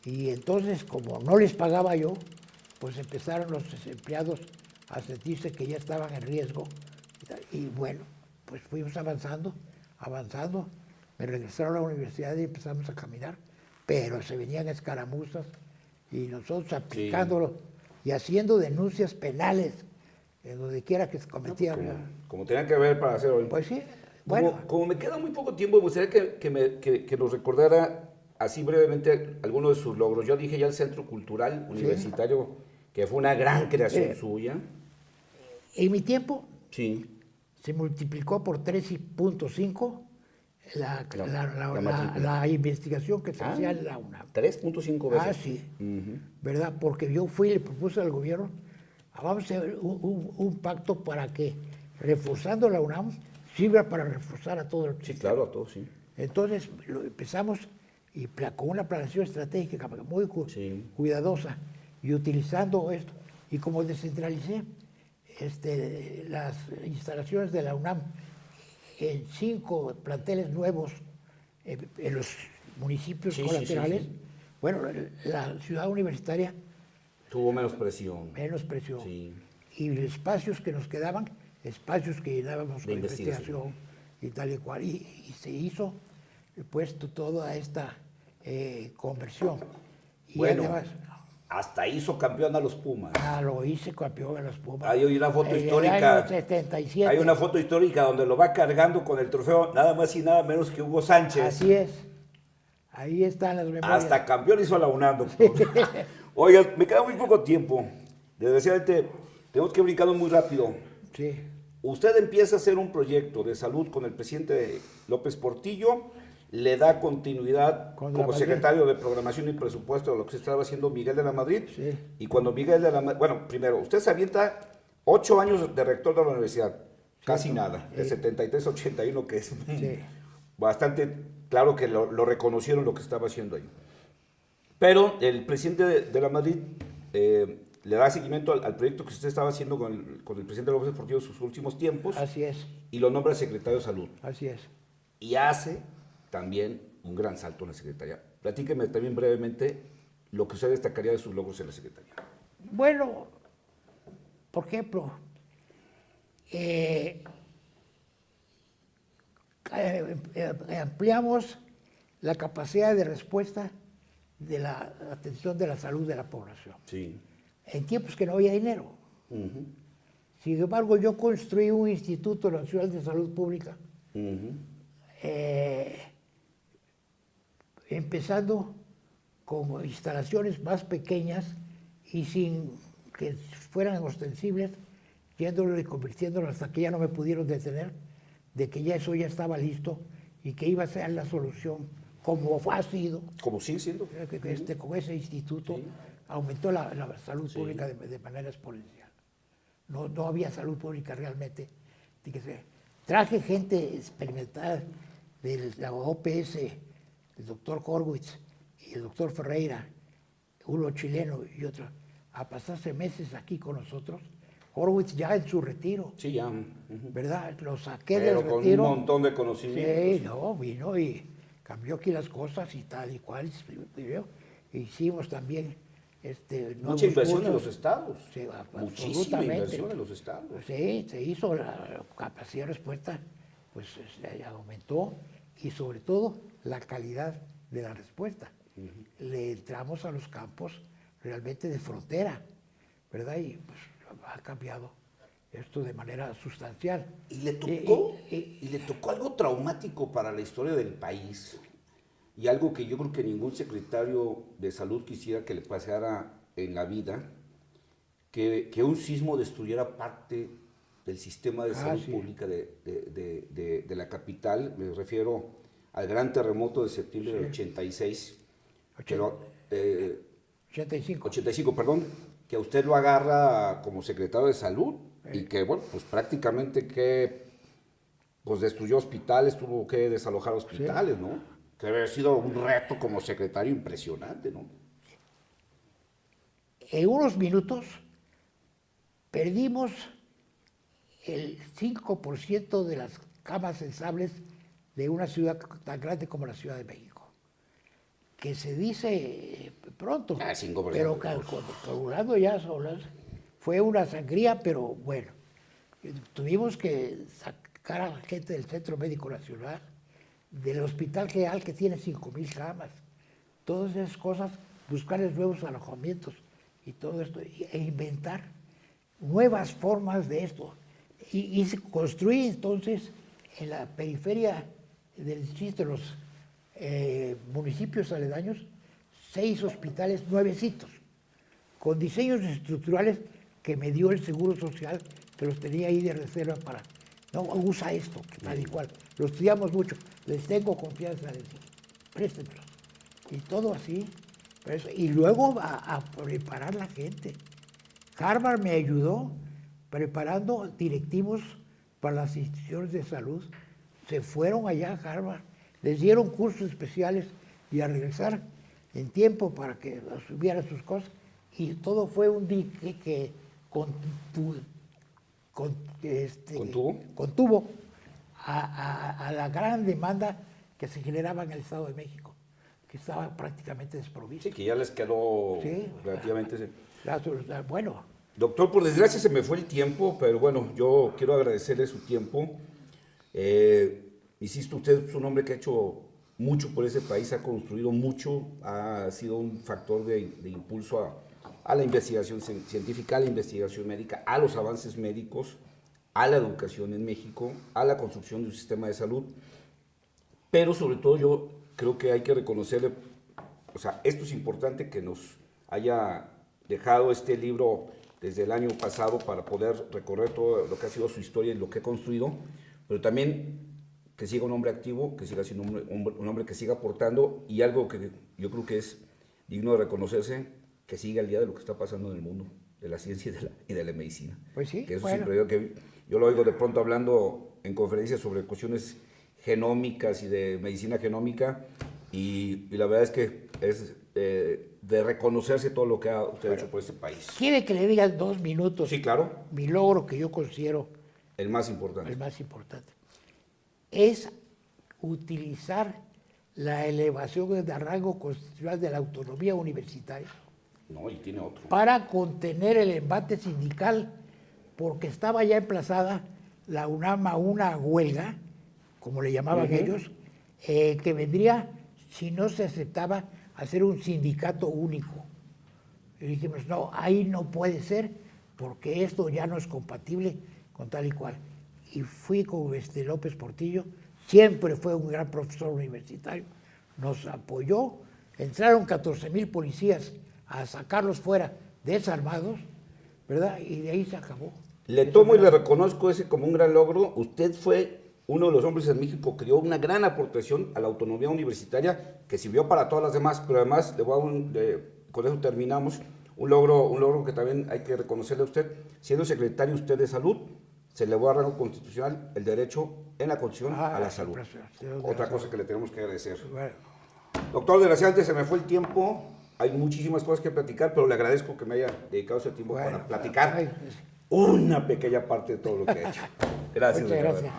Y entonces, como no les pagaba yo, pues empezaron los empleados a sentirse que ya estaban en riesgo. Y bueno, pues fuimos avanzando. Me regresaron a la universidad y empezamos a caminar. Pero se venían escaramuzas y nosotros aplicándolo y haciendo denuncias penales en donde quiera que se cometiera. Como tenían que ver para hacer hoy. Pues sí, bueno. Como me queda muy poco tiempo, me gustaría que nos recordara así brevemente algunos de sus logros. Yo dije ya el Centro Cultural Universitario, que fue una gran creación suya. En mi tiempo se multiplicó por 3.5 la investigación que se hacía en la UNAM. 3.5 veces. Sí. ¿Verdad? Porque yo fui y le propuse al gobierno, vamos a hacer un pacto para que, reforzando la UNAM, sirva para reforzar a todo el sistema. Sí, claro, a todos, sí. Entonces empezamos y con una planeación estratégica muy cuidadosa y utilizando esto. Y como descentralicé las instalaciones de la UNAM en 5 planteles nuevos en los municipios colaterales, bueno, la ciudad universitaria tuvo menos presión. Sí. Y los espacios que nos quedaban, espacios que llenábamos con investigación y tal y cual. Y se hizo puesto toda esta conversión. Y bueno, además, hasta hizo campeón a los Pumas. lo hice campeón en los Pumas. Hay una foto en histórica. el año 77. Hay una foto histórica donde lo va cargando con el trofeo nada más y nada menos que Hugo Sánchez. Así es. Ahí están las memorias. Hasta campeón hizo a la UNAM, doctor. Oiga, me queda muy poco tiempo. Desgraciadamente, tenemos que brincar muy rápido. Sí. Usted empieza a hacer un proyecto de salud con el presidente López Portillo, le da continuidad como secretario de Programación y Presupuesto de lo que se estaba haciendo Miguel de la Madrid. Sí. Y cuando Miguel de la Madrid, bueno, primero, usted se avienta 8 años de rector de la universidad, casi nada, de 73 a 81, que es bastante claro que lo reconocieron lo que estaba haciendo ahí. Pero el presidente de la Madrid le da seguimiento al proyecto que usted estaba haciendo con el presidente López Portillo en sus últimos tiempos. Así es. Y lo nombra secretario de Salud. Así es. Y hace también un gran salto en la Secretaría. Platíqueme también brevemente lo que usted destacaría de sus logros en la Secretaría. Bueno, por ejemplo, ampliamos la capacidad de respuesta de la atención de la salud de la población. Sí. En tiempos que no había dinero. Sin embargo, yo construí un Instituto Nacional de Salud Pública, empezando con instalaciones más pequeñas y sin que fueran ostensibles, yéndolo y convirtiéndolo hasta que ya no me pudieron detener, de que ya eso ya estaba listo y que iba a ser la solución, como ha sido. Como sigue siendo. Con ese instituto aumentó la salud pública de manera exponencial. No había salud pública realmente. Traje gente experimentada de la OPS, el doctor Horwitz y el doctor Ferreira, uno chileno y otro, a pasarse meses aquí con nosotros. Horwitz ya en su retiro. Sí, ya. ¿Verdad? Lo saqué Pero del con retiro. un montón de conocimientos. Sí, no, vino y cambió aquí las cosas y tal y cual. Hicimos también mucha inversión en los estados. Sí, muchísima inversión en los estados. Sí, se hizo, la capacidad de respuesta pues aumentó y sobre todo la calidad de la respuesta. Le entramos a los campos realmente de frontera, ¿verdad? Y pues ha cambiado esto de manera sustancial. Y le tocó algo traumático para la historia del país. Y algo que yo creo que ningún secretario de salud quisiera que le pasara en la vida, que un sismo destruyera parte del sistema de salud pública de la capital. Me refiero al gran terremoto de septiembre del 86. 85, perdón, que a usted lo agarra como secretario de salud y que, bueno, pues prácticamente pues destruyó hospitales, tuvo que desalojar hospitales, ¿no? Que debe haber sido un reto como secretario impresionante, ¿no? En unos minutos perdimos el 5% de las camas sensibles de una ciudad tan grande como la Ciudad de México. Que se dice pronto, pero calculando ya solas, fue una sangría, pero bueno, tuvimos que sacar a la gente del Centro Médico Nacional, del Hospital General que tiene 5,000 camas, todas esas cosas, buscarles nuevos alojamientos y todo esto, e inventar nuevas formas de esto. Y se construye entonces en la periferia del distrito, de los municipios aledaños, 6 hospitales nuevecitos, con diseños estructurales que me dio el Seguro Social, que los tenía ahí de reserva para, no, usa esto, tal y cual. Lo estudiamos mucho, les tengo confianza, les digo, préstenmelo. Y todo así, y luego a preparar la gente. Harvard me ayudó preparando directivos para las instituciones de salud. Se fueron allá a Harvard, les dieron cursos especiales y a regresar en tiempo para que subieran sus cosas. Y todo fue un dique que contuvo a la gran demanda que se generaba en el Estado de México, que estaba prácticamente desprovisto. Sí, que ya les quedó relativamente... Bueno. Doctor, por desgracia se me fue el tiempo, pero bueno, yo quiero agradecerle su tiempo. insisto, usted es un hombre que ha hecho mucho por ese país, ha construido mucho, ha sido un factor de impulso a la investigación científica, a la investigación médica, a los avances médicos, a la educación en México, a la construcción de un sistema de salud. Pero sobre todo yo creo que hay que reconocerle, o sea, esto es importante que nos haya dejado este libro desde el año pasado para poder recorrer todo lo que ha sido su historia y lo que ha construido, pero también que siga un hombre activo, que siga siendo un hombre que siga aportando, y algo que yo creo que es digno de reconocerse, que siga al día de lo que está pasando en el mundo de la ciencia y de la medicina. Pues sí, que eso bueno. siempre yo lo oigo de pronto hablando en conferencias sobre cuestiones genómicas y de medicina genómica, y la verdad es que es de reconocerse todo lo que ha usted hecho por este país. ¿Quiere que le diga en 2 minutos? Sí, claro. Mi logro que yo considero El más importante. el más importante es utilizar la elevación de rango constitucional de la autonomía universitaria No, y tiene otro. para contener el embate sindical, porque estaba ya emplazada la UNAM a una huelga, como le llamaban ellos, que vendría, si no se aceptaba, a ser un sindicato único. Y dijimos, no, ahí no puede ser, porque esto ya no es compatible con tal y cual. Y fui con López Portillo, siempre fue un gran profesor universitario, nos apoyó, entraron 14,000 policías a sacarlos fuera desarmados, ¿verdad? Y de ahí se acabó. Le tomo y le reconozco ese como un gran logro. Usted fue uno de los hombres en México que dio una gran aportación a la autonomía universitaria, que sirvió para todas las demás, pero además, con eso terminamos, un logro que también hay que reconocerle a usted. Siendo secretario usted de Salud, se elevó a rango constitucional el derecho en la Constitución a la salud. Otra cosa que le tenemos que agradecer. Bueno. Doctor, desgraciadamente se me fue el tiempo. Hay muchísimas cosas que platicar, pero le agradezco que me haya dedicado ese tiempo para platicar una pequeña parte de todo lo que he hecho. Gracias. Muchas gracias.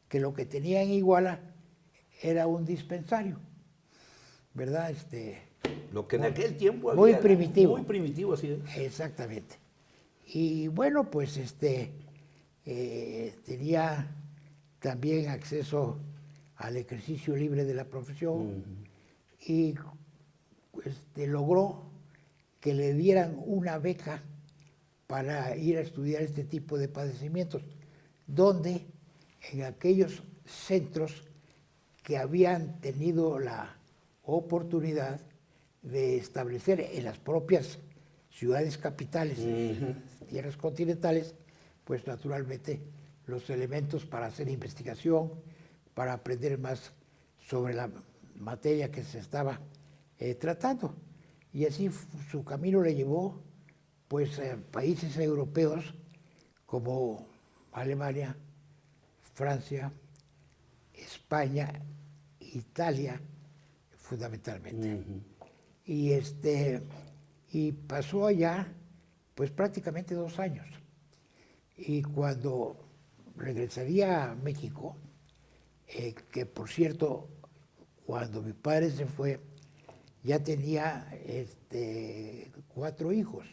Que lo que tenía en Iguala era un dispensario, ¿verdad? Lo que en aquel tiempo había. Muy primitivo. Muy primitivo, así es. Exactamente. Y bueno, pues tenía también acceso al ejercicio libre de la profesión y logró que le dieran una beca para ir a estudiar este tipo de padecimientos, donde en aquellos centros que habían tenido la oportunidad de establecer en las propias ciudades capitales, tierras continentales, pues naturalmente los elementos para hacer investigación, para aprender más sobre la materia que se estaba tratando. Y así su camino le llevó pues a países europeos como Alemania, Francia, España, Italia, fundamentalmente. Y pasó allá pues prácticamente 2 años. Y cuando regresaría a México, que por cierto, cuando mi padre se fue, ya tenía 4 hijos.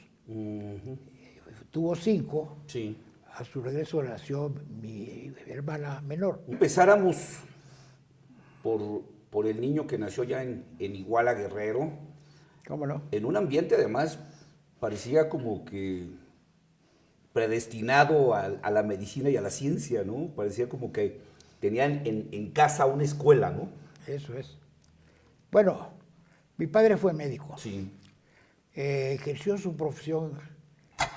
Tuvo 5. Sí. A su regreso nació mi hermana menor. Empezáramos por el niño que nació ya en Iguala, Guerrero. ¿Cómo no? En un ambiente además parecía como que predestinado a la medicina y a la ciencia, ¿no? Parecía como que tenían en casa una escuela, ¿no? Eso es. Bueno, mi padre fue médico. Sí. Ejerció su profesión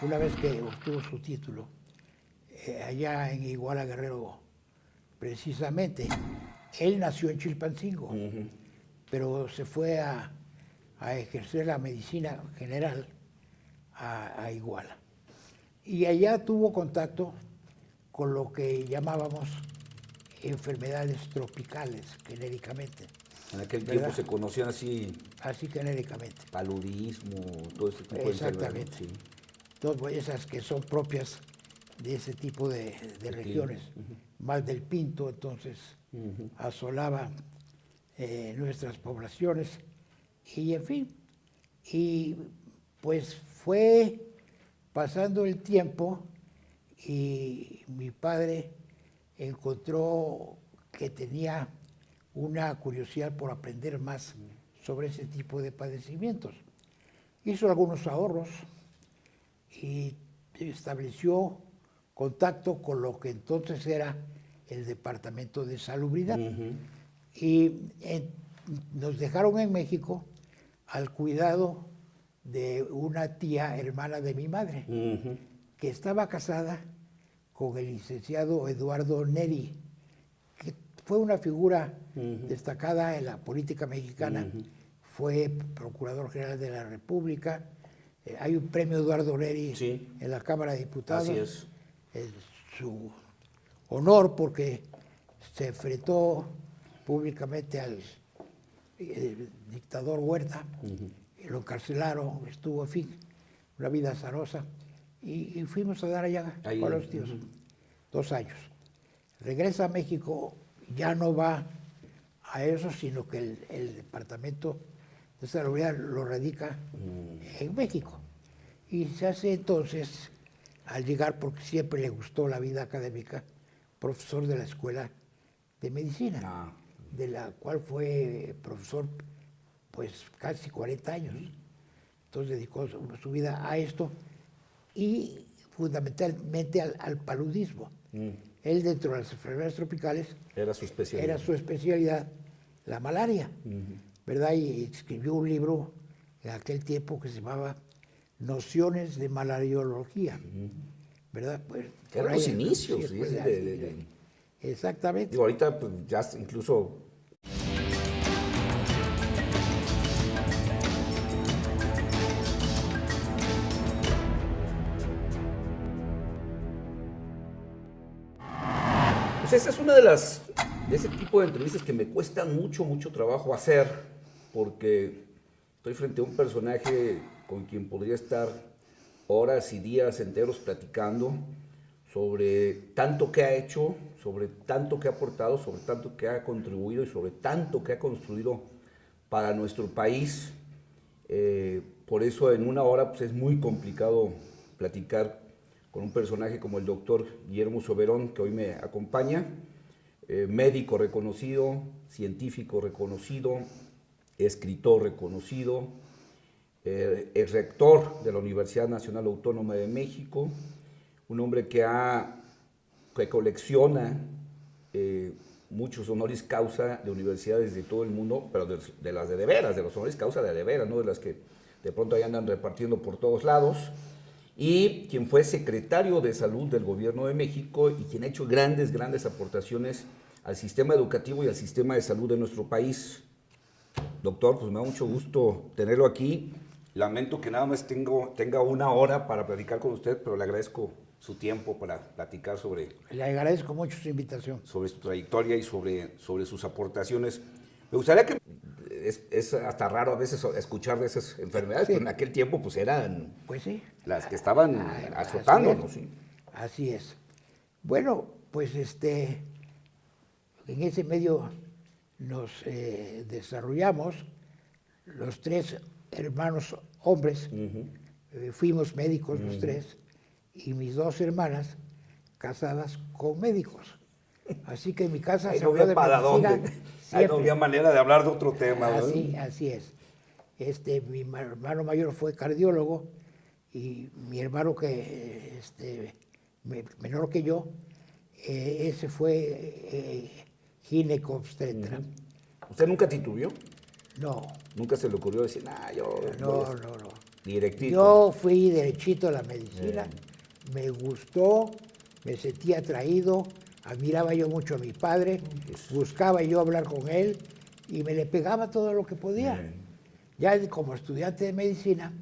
una vez que obtuvo su título, allá en Iguala, Guerrero, precisamente. Él nació en Chilpancingo, pero se fue a ejercer la medicina general a Iguala. Y allá tuvo contacto con lo que llamábamos enfermedades tropicales, genéricamente. En aquel tiempo se conocían así. Así genéricamente. Paludismo, todo este tipo de enfermedades. Exactamente. Sí. Todas esas que son propias de ese tipo de regiones. Mal del Pinto, entonces, asolaba nuestras poblaciones, y en fin, y pues fue pasando el tiempo y mi padre encontró que tenía una curiosidad por aprender más sobre ese tipo de padecimientos. Hizo algunos ahorros y estableció contacto con lo que entonces era el Departamento de Salubridad. Y nos dejaron en México al cuidado de una tía hermana de mi madre, que estaba casada con el licenciado Eduardo Neri, que fue una figura destacada en la política mexicana, fue Procurador General de la República, hay un premio Eduardo Neri en la Cámara de Diputados. Así es. Su honor porque se enfrentó públicamente al dictador Huerta, y lo encarcelaron, estuvo, en fin, una vida azarosa, y fuimos a dar allá con los tíos, 2 años. Regresa a México, ya no va a eso, sino que el Departamento de Salubridad lo radica en México. Y se hace entonces, al llegar, porque siempre le gustó la vida académica, profesor de la Escuela de Medicina, de la cual fue profesor pues casi 40 años. Entonces dedicó su vida a esto y fundamentalmente al paludismo. Él, dentro de las enfermedades tropicales, era su especialidad la malaria, ¿verdad? Y escribió un libro en aquel tiempo que se llamaba Nociones de Malariología, ¿verdad? Pues, eran los inicios, sí, pues, exactamente. Digo, ahorita pues, ya incluso... Pues esa es una de ese tipo de entrevistas que me cuesta mucho trabajo hacer, porque estoy frente a un personaje con quien podría estar horas y días enteros platicando sobre tanto que ha hecho, sobre tanto que ha aportado, sobre tanto que ha contribuido y sobre tanto que ha construido para nuestro país. Por eso en una hora pues, es muy complicado platicar con un personaje como el doctor Guillermo Soberón, que hoy me acompaña, médico reconocido, científico reconocido, escritor reconocido, ex rector de la Universidad Nacional Autónoma de México, un hombre que colecciona muchos honoris causa de universidades de todo el mundo, pero de las de veras, de los honoris causa de veras, no de las que de pronto ahí andan repartiendo por todos lados, y quien fue secretario de Salud del Gobierno de México y quien ha hecho grandes aportaciones al sistema educativo y al sistema de salud de nuestro país. Doctor, pues me da mucho gusto tenerlo aquí. Lamento que nada más tenga una hora para platicar con usted, pero le agradezco su tiempo para platicar sobre... Le agradezco mucho su invitación. Sobre su trayectoria y sobre sus aportaciones. Me gustaría que... Es hasta raro a veces escuchar de esas enfermedades, pero en aquel tiempo pues eran las que estaban azotándonos. ¿Sí? Así es. Bueno, pues en ese medio nos desarrollamos, los 3 hermanos hombres, fuimos médicos los 3, y mis 2 hermanas casadas con médicos. Así que en mi casa ahí se no habló había de para medicina. dónde. Ahí no había manera de hablar de otro tema. Así es. Mi hermano mayor fue cardiólogo y mi hermano que menor que yo, ese fue ginecobstetra. ¿Usted nunca titubeó? No. ¿Nunca se le ocurrió decir, yo... No. Directito. Yo fui derechito a la medicina, me gustó, me sentí atraído, admiraba yo mucho a mi padre, buscaba yo hablar con él y me le pegaba todo lo que podía. Ya como estudiante de medicina,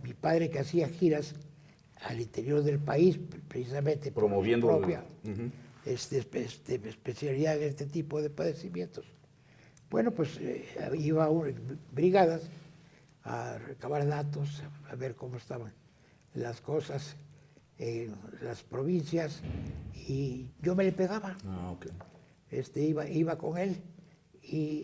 mi padre que hacía giras al interior del país, precisamente promoviendo por su propia especialidad en este tipo de padecimientos. Bueno, pues iba a brigadas a recabar datos, a ver cómo estaban las cosas en las provincias, y yo me le pegaba. Okay. Iba con él y